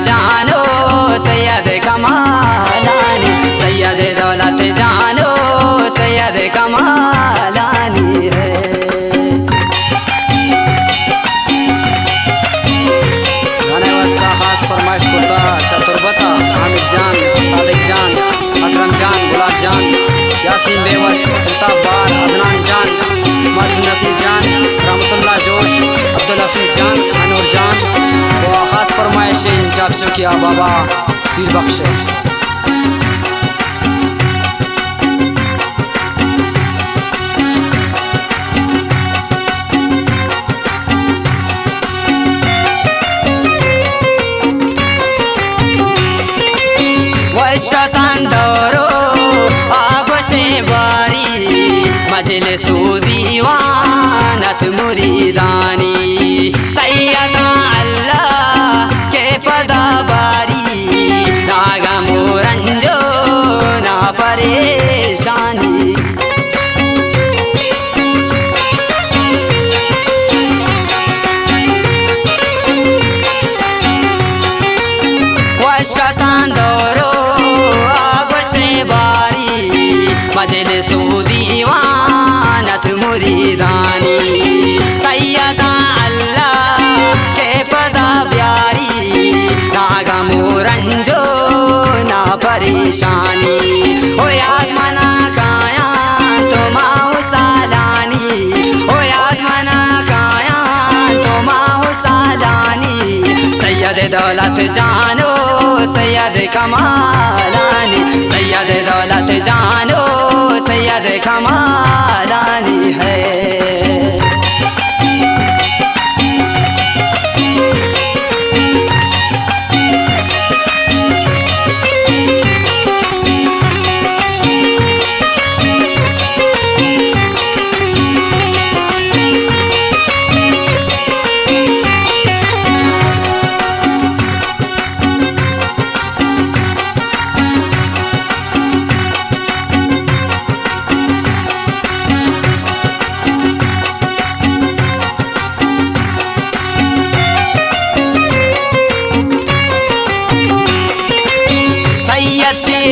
जानो सैयद कमालानी, सैयद दौलत जानो सैयद कमालानी है। गाने वास्ता खास फरमाइश करता चतुर्बता हामिद जान, सादिक जान, अकरम जान, गुलाब जान, यासीन बेवस, अल्ताफ बार, अदनान जान, मासूम नसीर जान, रहमतुल्लाह जोश, अब्दुल हफीज जान, अनूर जान। वो खास फरमाइश इन चाचू की बाबा पीर बख्शे। शतान दौरो आगो से बारी मजलिस दीवानत मुरीदानी, सैयद अल्लाह के पदाबारी ना गम रंजो ना परेशानी। शतान दौरो मजलिस दीवानत मुरीदानी, सैयद अल्लाह के पदा प्यारी ना गम रंजो ना परेशानी। ओ याद मना काया तो माहू सालानी, ओ याद मना काया तो माहू सालानी, सैयद दौलत जानो सैयद कमालानी, सैयद दौलत जानो सैयद कमालानी है।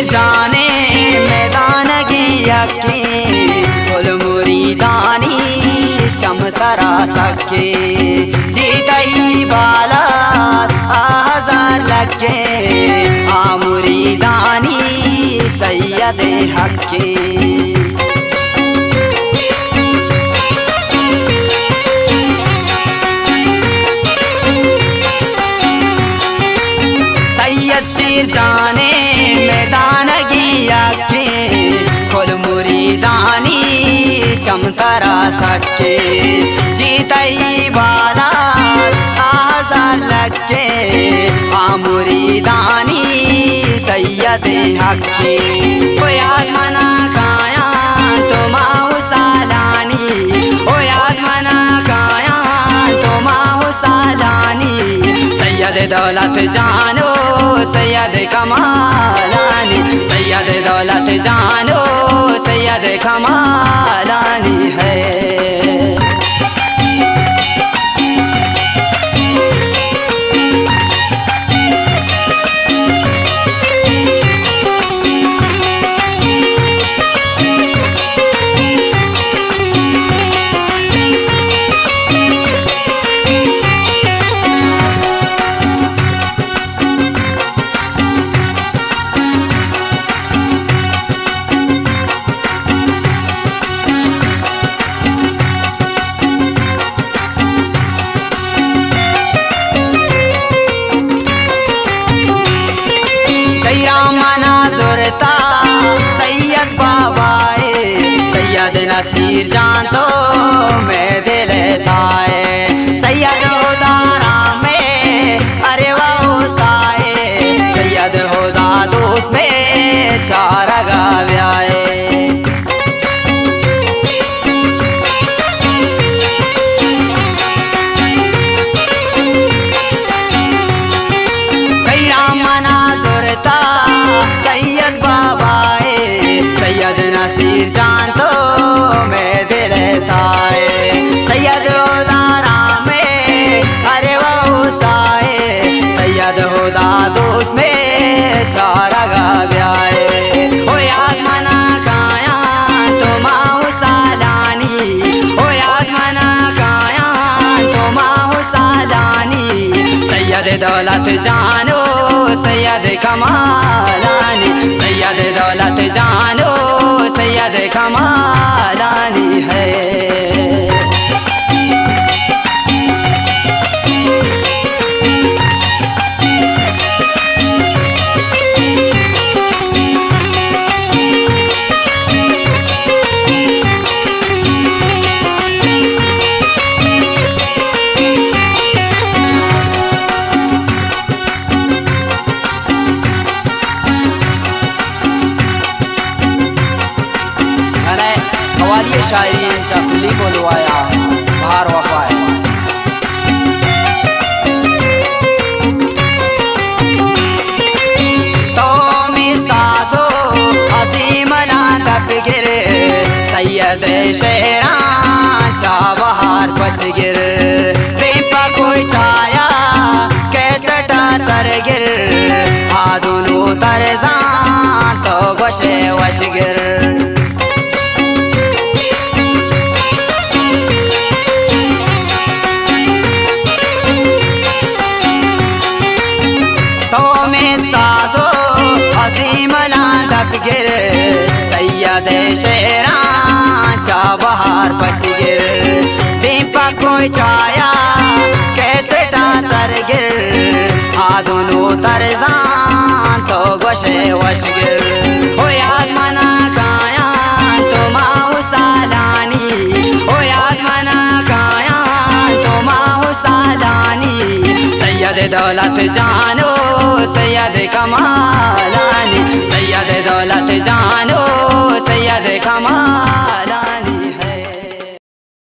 जाने मैदान की यकी कुल मुरीदानी चमतरा सके, जीता ही बाला हजार लगे आ मुरीदानी सैयद हके। सैयद से जाने मैदान गिया के कुल मुरीदानी चमतरा सके, जीता ही बाला हजार लगे आ मुरीदानी सैयद हके। ओ याद मना काया तो माहू सालानी, ओ याद मना काया तो माहू सालानी, सैयद दौलत जानो सैयद कमालानी, सैयद दौलत जानो सैयद कमालानी है। सैयद बाबाए सैयद नसीर जान तो मैं दिल थाए, सैयद होदारा में अरे वाह साए, सैयद होदा दोस्त में चारा गाव्याए। सैयद बाबाए सैयद नसीर जान तो मैं दिल थाए, सैयद होदारा में अरे वो साए, सैयद होदा दौलत जानो सैयद कमालानी, सैयद दौलत जानो सैयद कमालानी है। ये शायरी यांच्या खुली बोलवाया बहार वफाय। तो मी साजो हसी मना तपगिर सैयद शेरांचा बहार पचगिर दीपा कोई छाया कैसटा सरगिर आदुनु तरजा तो वशे वशगिर। गिर सैयद शेरांचा बहार पचगिर दीपा कोई छाया कैसे टासर गिर आदुनु तरजान तो वशे वशगिर। हो याद मना काया तो माहू सालानी, हो याद मना काया तो माहू सालानी सैयद दौलत जानो